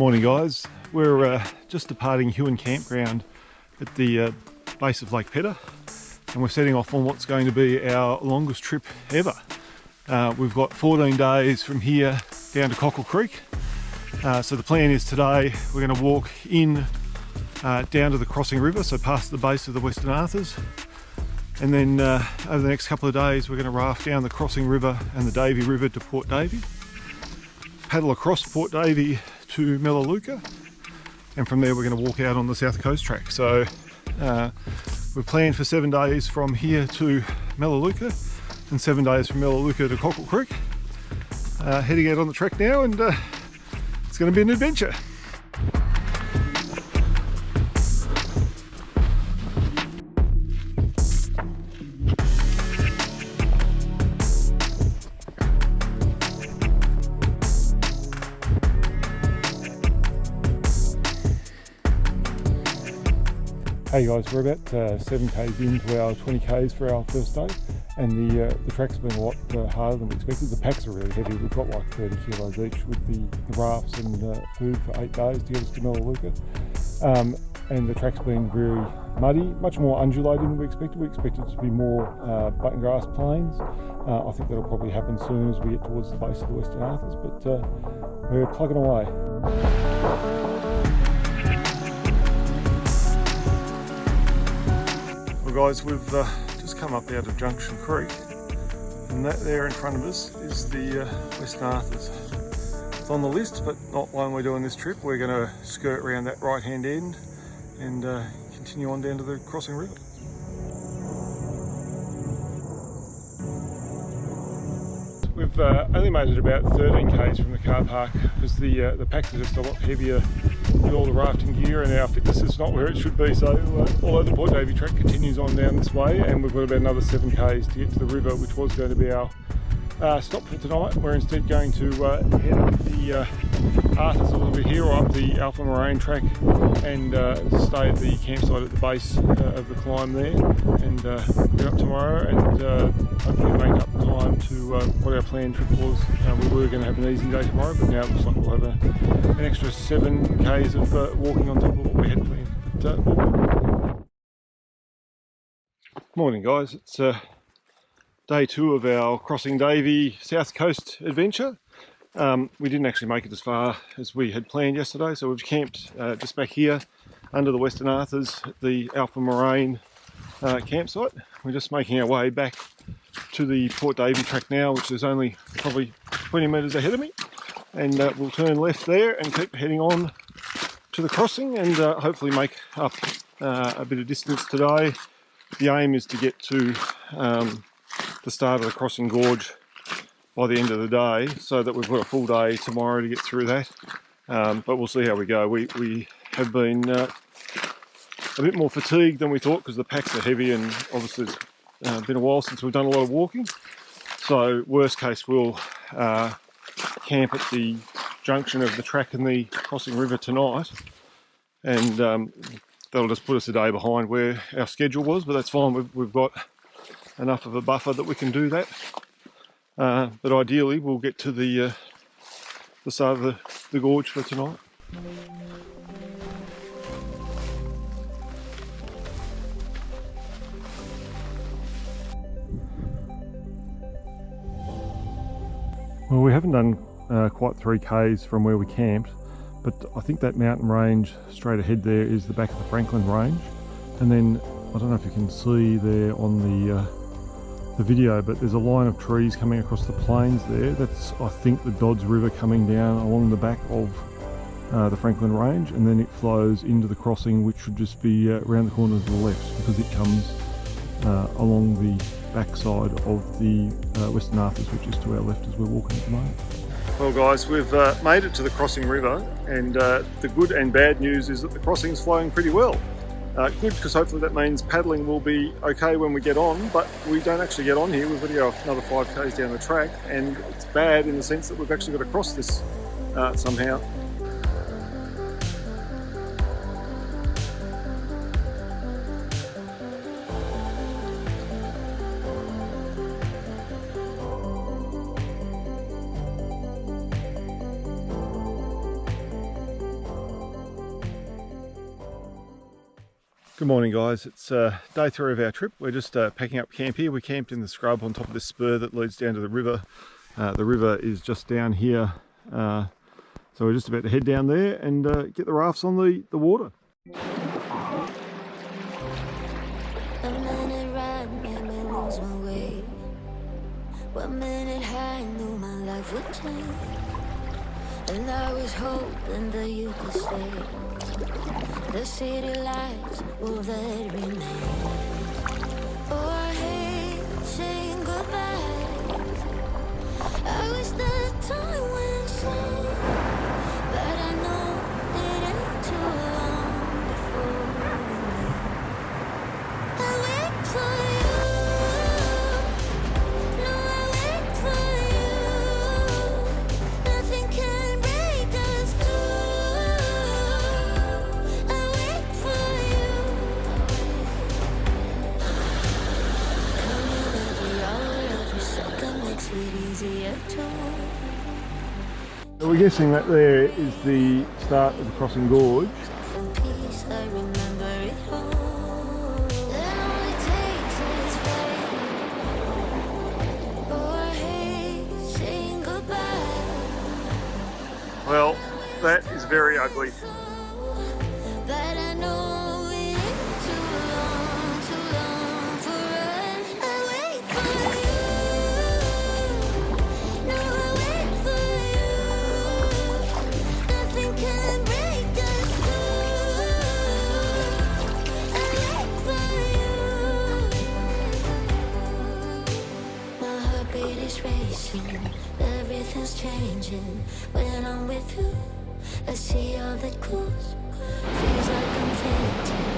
Morning guys, we're just departing Huon Campground at the base of Lake Pedder, and we're setting off on what's going to be our longest trip ever. We've got 14 days from here down to Cockle Creek. So the plan is today we're going to walk in down to the crossing river, so past the base of the Western Arthurs, and then over the next couple of days we're going to raft down the crossing river and the Davey River to Port Davey, paddle across Port Davey to Melaleuca, and from there we're going to walk out on the south coast track. So we've planned for 7 days from here to Melaleuca and 7 days from Melaleuca to Cockle Creek. Heading out on the track now, and it's going to be an adventure. Hey guys, we're about 7 k's into our 20 k's for our first day, and the track's been a lot harder than we expected. The packs are really heavy. We've got like 30 kilos each with the rafts and food for 8 days to get us to Melaleuca. And the track's been very muddy, much more undulating than we expected. We expected it to be more button grass plains. I think that'll probably happen soon as we get towards the base of the Western Arthurs, but we're plugging away. Well guys, we've just come up out of Junction Creek, and that there in front of us is the Western Arthurs. It's on the list, but not one we're doing this trip. We're going to skirt around that right hand end and continue on down to the crossing river. We've only made it about 13 k's from the car park because the packs are just a lot heavier with all the rafting gear, and our fitness is not where it should be. So although the Port Davey track continues on down this way, and we've got about another 7 k's to get to the river, which was going to be our stop for tonight, we're instead going to head up the Arthurs a little bit here, or up the Alpha Moraine track, and stay at the campsite at the base of the climb there, and get up tomorrow and hopefully make up time to what our planned trip was. We were going to have an easy day tomorrow, but now it looks like we'll have an extra 7 k's of walking on top of what we had planned. Morning guys, it's day 2 of our Crossing Davey South Coast adventure. We didn't actually make it as far as we had planned yesterday, so we've camped just back here under the Western Arthurs at the Alpha Moraine campsite. We're just making our way back to the Port Davey track now, which is only probably 20 metres ahead of me, and we'll turn left there and keep heading on to the crossing, and hopefully make up a bit of distance today. The aim is to get to the start of the crossing gorge by the end of the day, so that we've got a full day tomorrow to get through that, but we'll see how we go. We have been a bit more fatigued than we thought because the packs are heavy, and obviously it's been a while since we've done a lot of walking. So worst case, we'll camp at the junction of the track and the crossing river tonight, and that'll just put us a day behind where our schedule was, but that's fine. We've got enough of a buffer that we can do that. But ideally we'll get to the start of the gorge for tonight. Well, we haven't done quite 3 k's from where we camped, but I think that mountain range straight ahead there is the back of the Franklin range, and then I don't know if you can see there on the video, but there's a line of trees coming across the plains there. That's, I think, the Dodds River coming down along the back of the Franklin range, and then it flows into the crossing, which should just be around the corner to the left, because it comes along the backside of the Western Arthurs, which is to our left as we're walking at the moment. Well guys, we've made it to the crossing river, and the good and bad news is that the crossing's flowing pretty well. Good, because hopefully that means paddling will be okay when we get on, but we don't actually get on here. We've got to go another 5 k's down the track, and it's bad in the sense that we've actually got to cross this somehow. Good morning guys, it's day 3 of our trip. We're just packing up camp here. We camped in the scrub on top of this spur that leads down to the river. The river is just down here, so we're just about to head down there and get the rafts on the water. A minute ride made me lose my way. 1 minute high, knew my life would change, and I was hoping that you could stay. The city lights will let remain. Oh, I hate saying goodbye. I wish that time went slow, but I know it ain't too long before we meet. I wait for you. No, I wait for you. Nothing can break us through. I wait for you. Coming every hour, every second makes it easier to. So we're guessing that there is the start of the crossing gorge. In peace, I remember it all. That only takes its way. Oh, I hate saying goodbye. Well, that is very ugly. But I know it ain't too long for us. I wait for you. No, I wait for you. Nothing can break us through. I wait for you. My heartbeat is racing, everything's changing when I'm with you. I see all the clues. Feels like I'm fainting,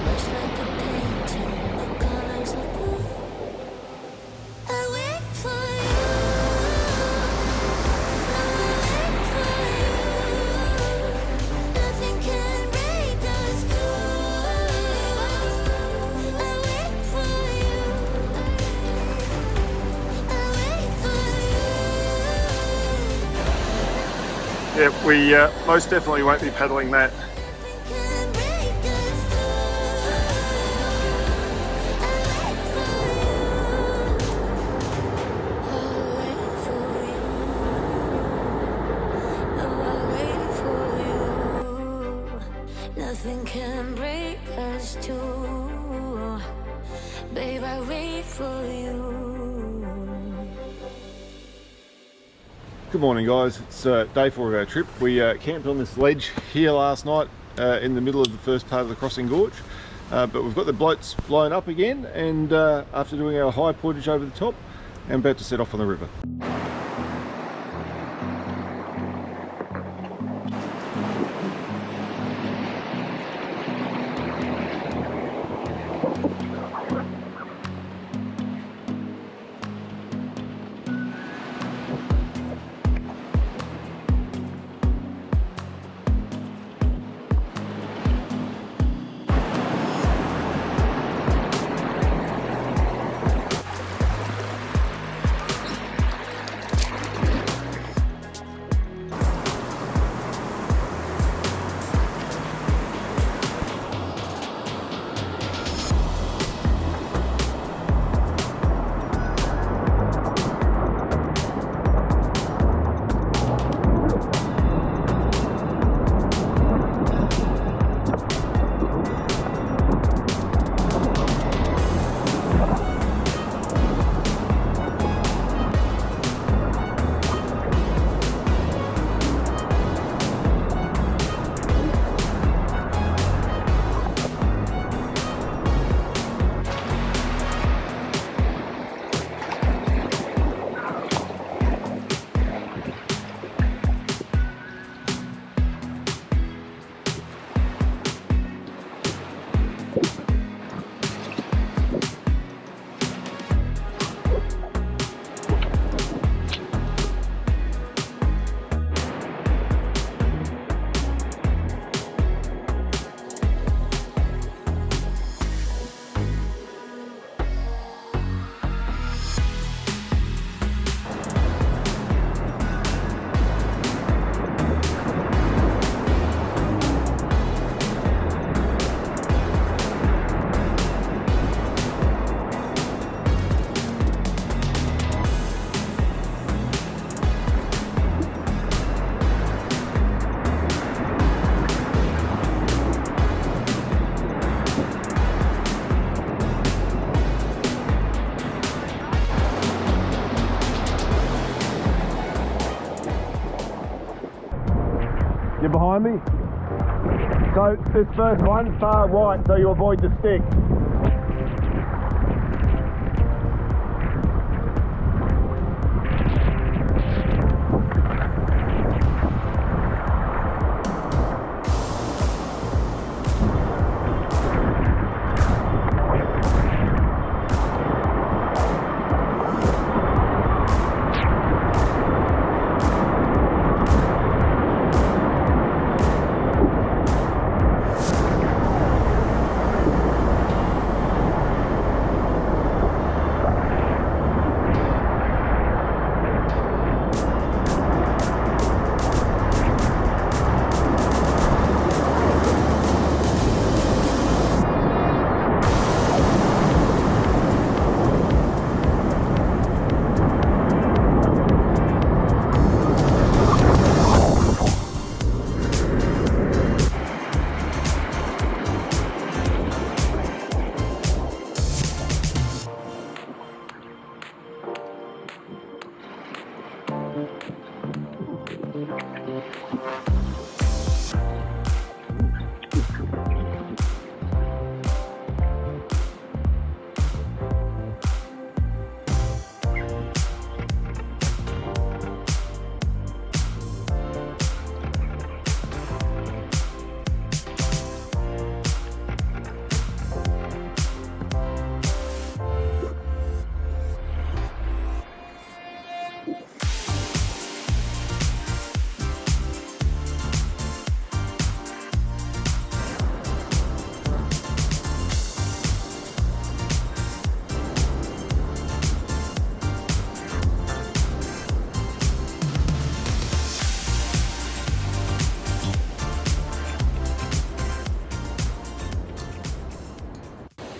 much like a painting, the colors of blue. I wait for you. No, I wait for you. Nothing can break us through. I wait for you. I wait for you. Yeah, we most definitely won't be paddling that. Can break us through. I wait for you. I wait for you. Nothing can break us too. Babe, I wait for you. Good morning guys, it's day 4 of our trip. We camped on this ledge here last night in the middle of the first part of the crossing gorge, but we've got the bloats blown up again, and after doing our high portage over the top, I'm about to set off on the river. You're behind me? So this first one, far right, so you avoid the stick.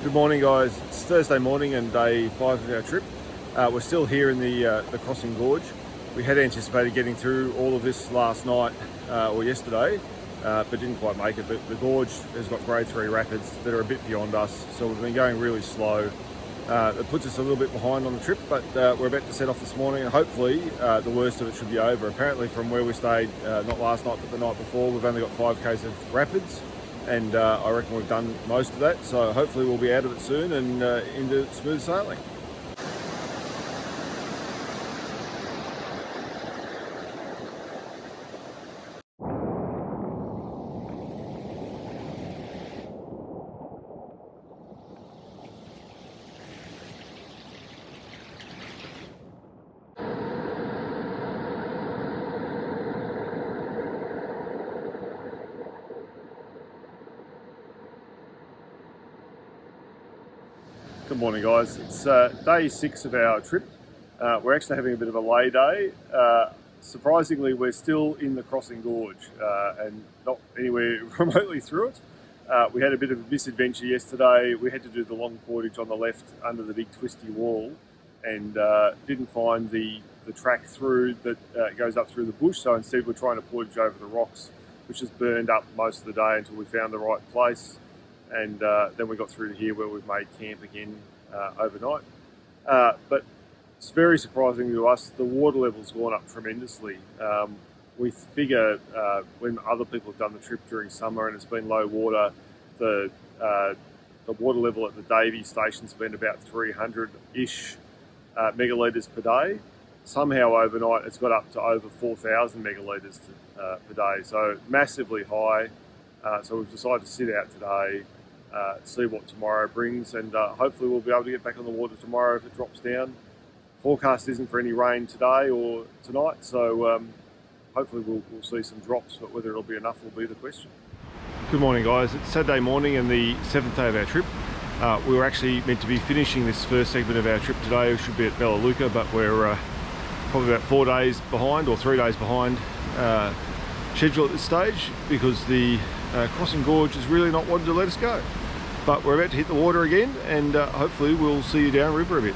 Good morning, guys. It's Thursday morning and day 5 of our trip. We're still here in the crossing gorge. We had anticipated getting through all of this last night or yesterday, but didn't quite make it. But the gorge has got grade 3 rapids that are a bit beyond us, so we've been going really slow. It puts us a little bit behind on the trip, but we're about to set off this morning, and hopefully the worst of it should be over. Apparently from where we stayed, not last night but the night before, we've only got 5 k's of rapids, and I reckon we've done most of that, so hopefully we'll be out of it soon and into smooth sailing. Good morning, guys. It's day 6 of our trip. We're actually having a bit of a lay day. Surprisingly, we're still in the crossing gorge and not anywhere remotely through it. We had a bit of a misadventure yesterday. We had to do the long portage on the left under the big twisty wall and didn't find the track through that goes up through the bush. So instead we're trying to portage over the rocks, which has burned up most of the day until we found the right place. And then we got through to here where we've made camp again overnight. But it's very surprising to us, the water level's gone up tremendously. We figure when other people have done the trip during summer and it's been low water, the water level at the Davey station's been about 300-ish megalitres per day. Somehow overnight it's got up to over 4,000 megalitres per day, so massively high. So we've decided to sit out today, see what tomorrow brings, and hopefully we'll be able to get back on the water tomorrow if it drops down. Forecast isn't for any rain today or tonight, so hopefully we'll see some drops, but whether it'll be enough will be the question. Good morning, guys. It's Saturday morning and the 7th day of our trip. We were actually meant to be finishing this first segment of our trip today. We should be at Melaleuca, but we're probably about 4 days behind or 3 days behind schedule at this stage because the crossing gorge is really not wanting to let us go. But we're about to hit the water again, and hopefully we'll see you downriver a bit.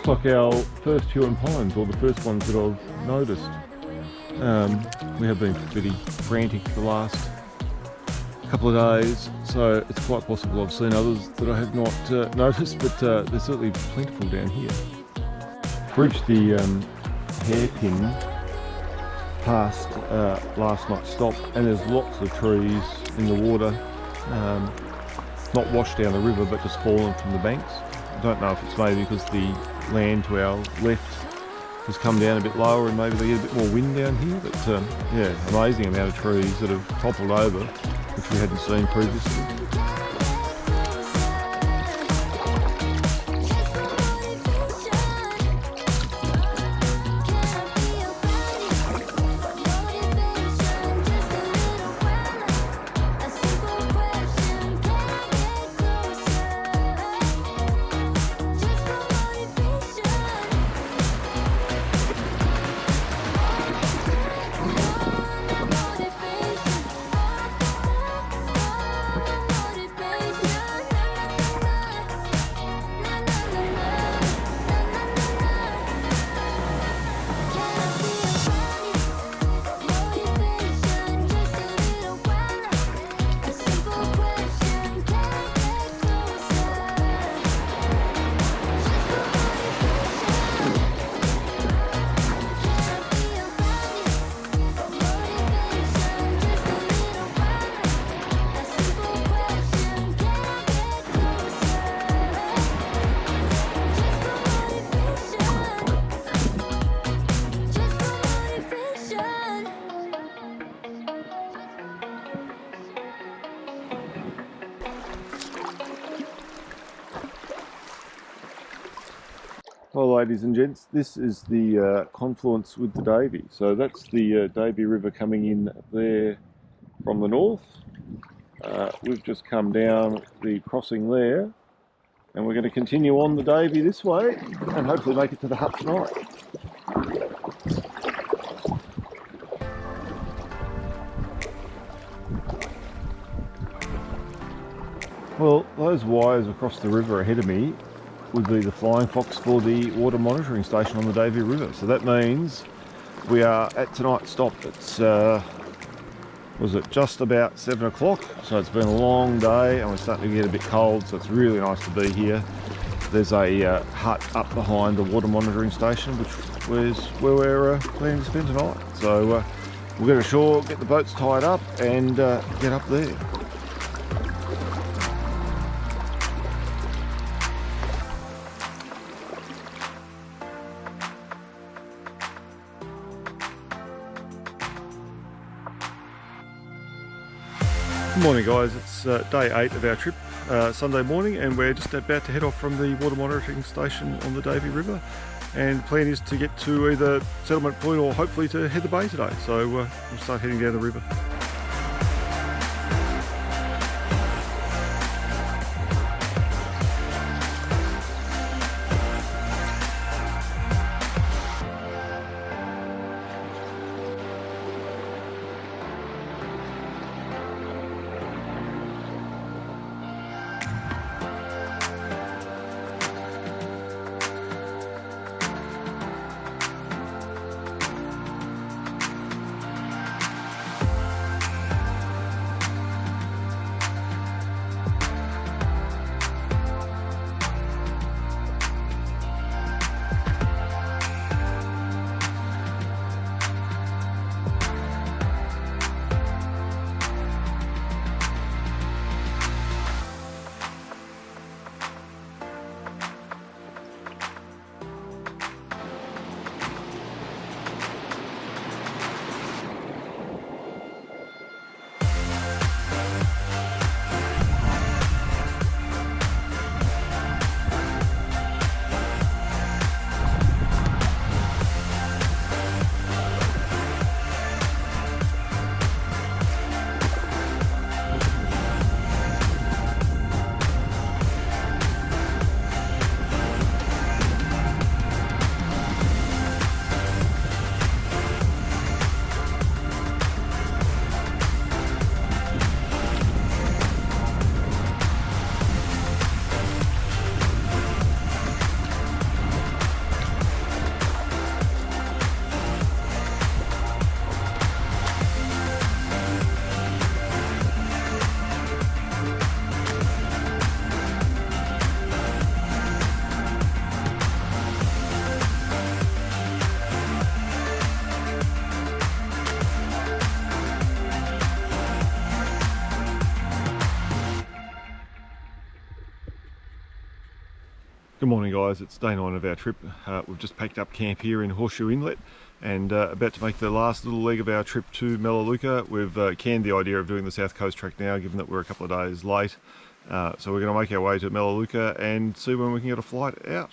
looks like our first Huon pines, or the first ones that I've noticed. We have been pretty frantic the last couple of days, so it's quite possible I've seen others that I have not noticed, but they're certainly plentiful down here. Bridged the hairpin past last night's stop, and there's lots of trees in the water, not washed down the river but just fallen from the banks. I don't know if it's maybe because the land to our left has come down a bit lower and maybe they get a bit more wind down here, but yeah, amazing amount of trees that have toppled over, which we hadn't seen previously. Well, ladies and gents, this is the confluence with the Davey. So that's the Davey River coming in there from the north. We've just come down the crossing there, and we're going to continue on the Davey this way and hopefully make it to the hut tonight. Well, those wires across the river ahead of me would be the flying fox for the water monitoring station on the Davey River. So that means we are at tonight's stop. It's was it just about 7 o'clock, so it's been a long day and we're starting to get a bit cold, so it's really nice to be here. There's a hut up behind the water monitoring station, which is where we're planning to spend tonight. So we'll get ashore, get the boats tied up and get up there. Good morning guys, it's day 8 of our trip, Sunday morning, and we're just about to head off from the water monitoring station on the Davey River, and the plan is to get to either Settlement Point or hopefully to Heather Bay today, so we'll start heading down the river. Good morning guys, it's day 9 of our trip. We've just packed up camp here in Horseshoe Inlet and about to make the last little leg of our trip to Melaleuca. We've canned the idea of doing the South Coast trek now, given that we're a couple of days late. So we're going to make our way to Melaleuca and see when we can get a flight out.